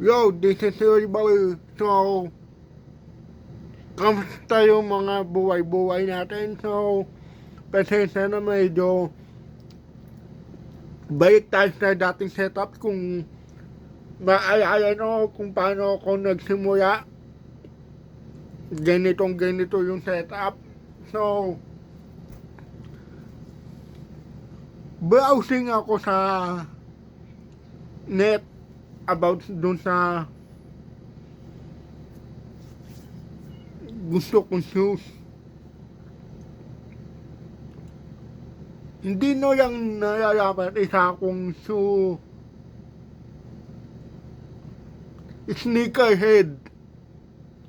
Yo, this is everybody. So, kamusta yung mga buhay-buhay natin? So, pasensya na medyo balik tayo sa dating setup kung maalala nyo kung paano ako nagsimula. Ganito yung setup. So, browsing ako sa net about dun sa gusto kong shoes. Hindi no lang nalalaman isa akong shoe sneakerhead,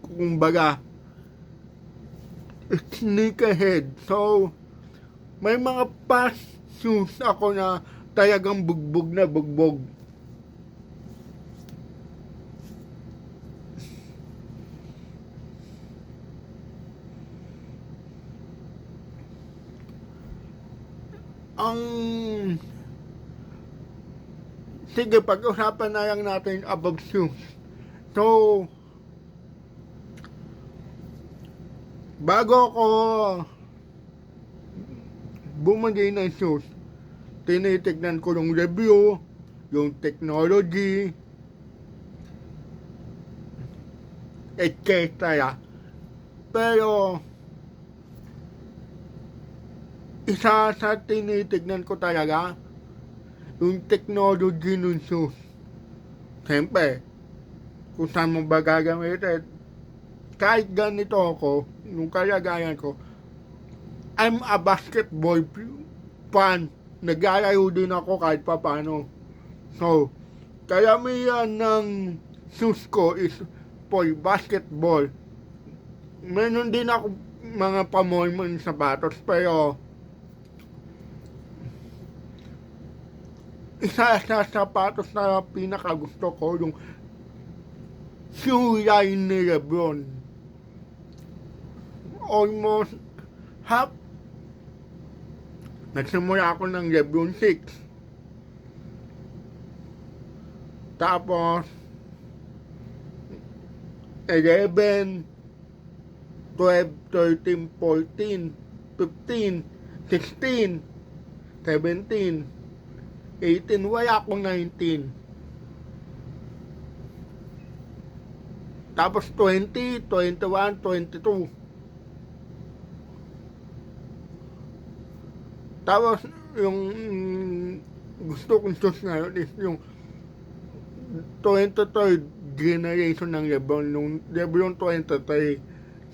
kumbaga sneakerhead. So may mga past shoes ako na talagang bugbog na bugbog. Ang sige, pag-usapan na lang natin about shoes. So, bago ako bumili ng shoes, tinitignan ko yung review, yung technology, etc. Pero, isa sa tinitignan ko talaga, yung technology ng shoes. Siyempre, kung saan mo ba gagamitin. Kahit ganito ako, yung kalagayan ko, I'm a basketball fan. Naglalaro din ako kahit papano. So, karamihan ng shoes ko is for basketball. Meron din ako mga pamormon sapatos, pero isa sa sapatos na pinakagusto ko, yung shoe line ni Lebron. Almost half. Nagsimula ako ng Lebron 6. Tapos 11, 12, 13, 14, 15, 16, 17, 18, wala akong 19. Tapos 20, 21, 22. Tapos yung gusto kong shoes ngayon is yung 23rd generation ng Lebron, yung Lebron 23.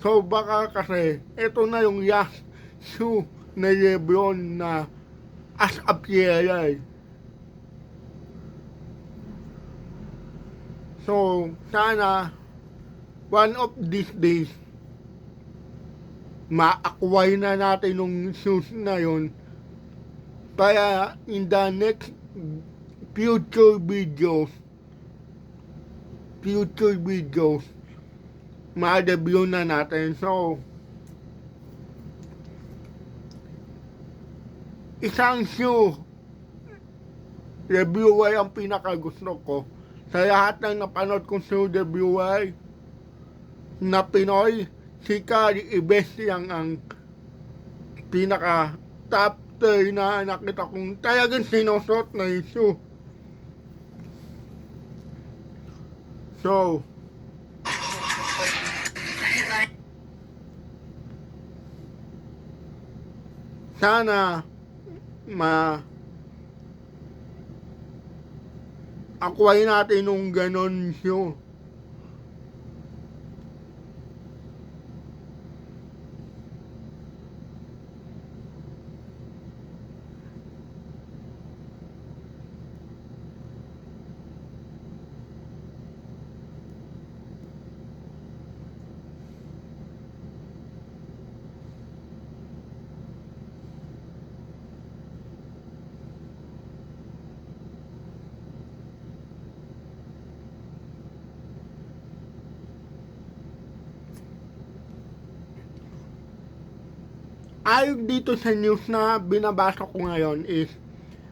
So baka kasi ito na yung last shoe na Lebron na as a player. So sana one of these days ma-acquire na natin yung shoes na yun, para in the next future videos ma-review na natin. So, isang shoe reviewer ang pinakagusto ko. Sa lahat ng napanood kong shoe reviewer na Pinoy, si Kari Ibestiang ang pinaka top 3 na nakita kong talagang sinusot na issue. So, sana ma-acquire natin nung ganon shoe. Ayon dito sa news na binabasa ko ngayon is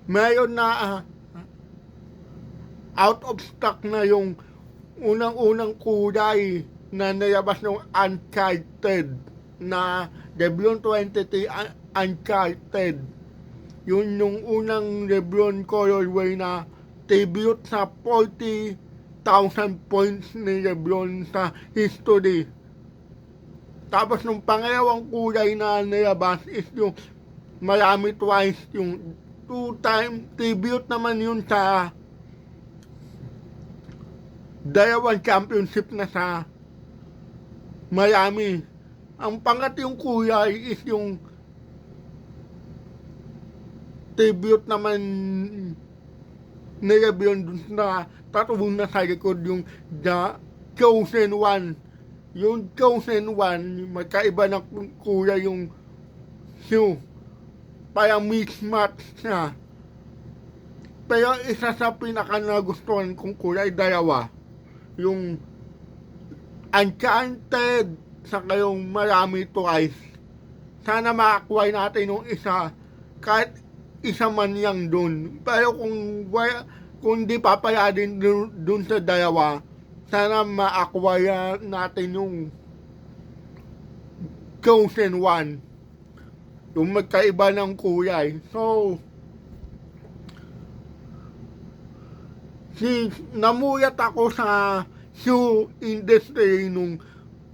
mayroon na out of stock na yung unang-unang kulay na nilabas ng Uncharted na Lebron 23 Uncharted. Yun yung unang Lebron colorway na tribute sa 40,000 points ni Lebron sa history. Tapos nung pangalawang kulay na nilabas is yung Miami Twice, yung two-time tribute naman yun sa dalawang championship na sa Miami. Ang pangatlong kulay is yung tribute naman ni Lebron dun na tatuwang na sa likod yung The Chosen One. Yung Chosen One, magkaiba ng kulay yung shoe. Parang mismatch na. Pero isa sa pinaka nagustuhan kong kulay, dalawa. Yung Enchanted sa kayong Miami Twice. Sana makakuha natin yung isa, kahit isa man yang dun. Pero kung di papaya din dun sa dalawa, sana ma-acquire natin yung Chosen One. Yung magkaiba ng kulay. So, namulat ako sa shoe industry nung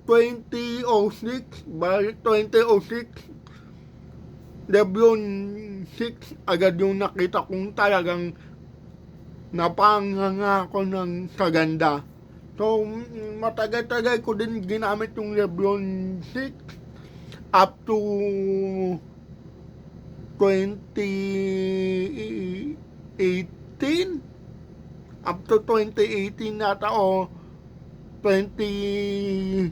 2006, 2006, Lebron 6, agad yung nakita kong talagang napanganga ako ng saganda. So, matagal-tagal ko din ginamit yung Lebron 6 up to 2018, up to 2018 nata o 2017,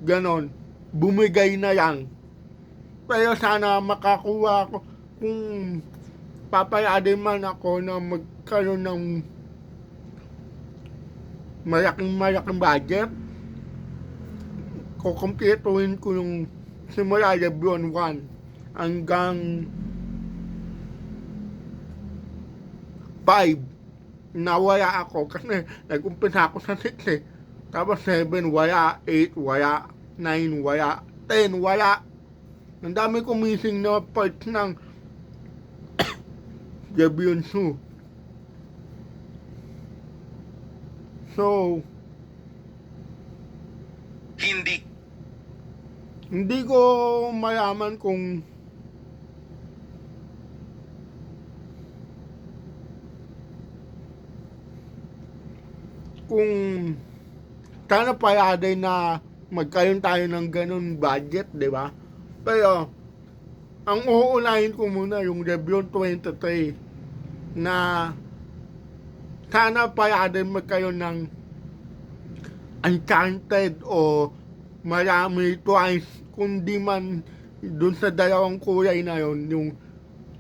ganon, bumigay na lang. Pero sana makakuha ko, kung papayadin man ako na magkaroon ng malaking budget, kukumpletuhin ko yung simula Lebron 1 hanggang 5 nawala ako kasi nag-umpisa ako sa 6 eh. Tapos 7 wala, 8 wala, 9 wala, 10 wala. Ang dami kong missing na parts ng Lebron shoe. So, hindi ko malaman kung sana payaday na magkaroon tayo ng ganun budget, di ba? Pero, ang uunahin ko muna yung Lebron 23 na sana payaday magkaroon ng Enchanted o Miami Twice, kundi man dun sa dalawang kulay na yon, yung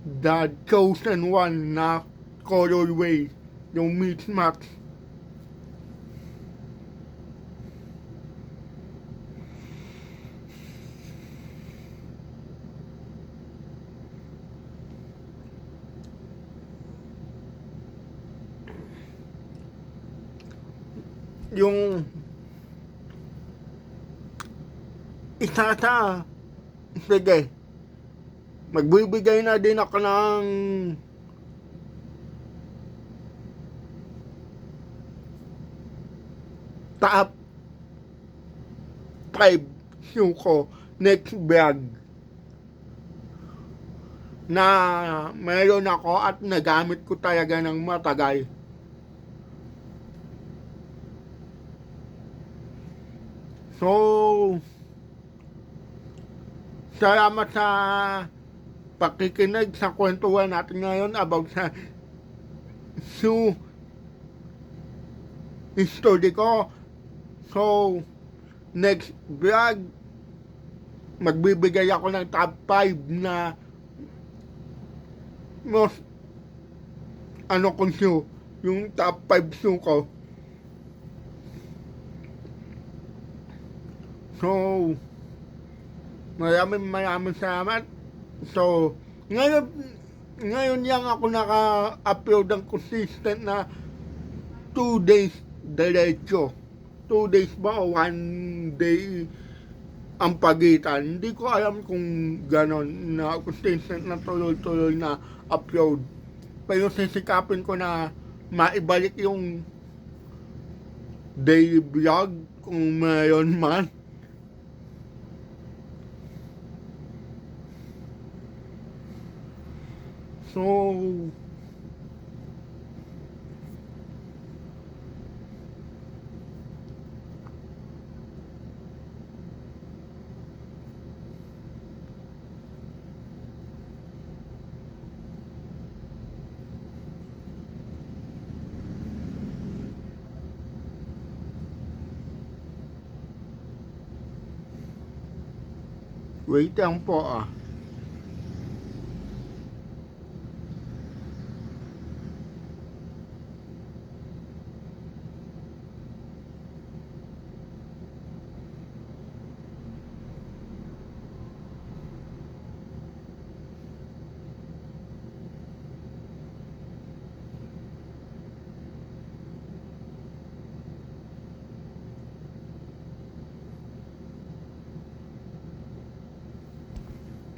The Chosen One na colorway, yung mismatch. Yung isa sa, sige, magbibigay na din ako ng top 5 shoe ko next vlog na meron ako at nagamit ko talaga ng matagal. So, salamat sa pakikinig sa kwentuhan natin ngayon about sa shoe history ko. So, next vlog, magbibigay ako ng top 5 na most kong shoe, yung top 5 shoe ko. So, maraming salamat. So, ngayon lang ako naka-upload ng consistent na 2 days diretso. 2 days ba o 1 day ang pagitan. Hindi ko alam kung ganon na consistent na tuloy-tuloy na upload. Pero sisikapin ko na maibalik yung daily vlog kung mayroon man. So, wait lang po ah.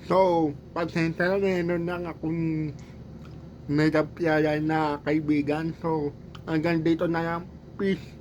So, pasensya na meron lang akong may kapyalan na kaibigan. So, hanggang dito na lang. Peace.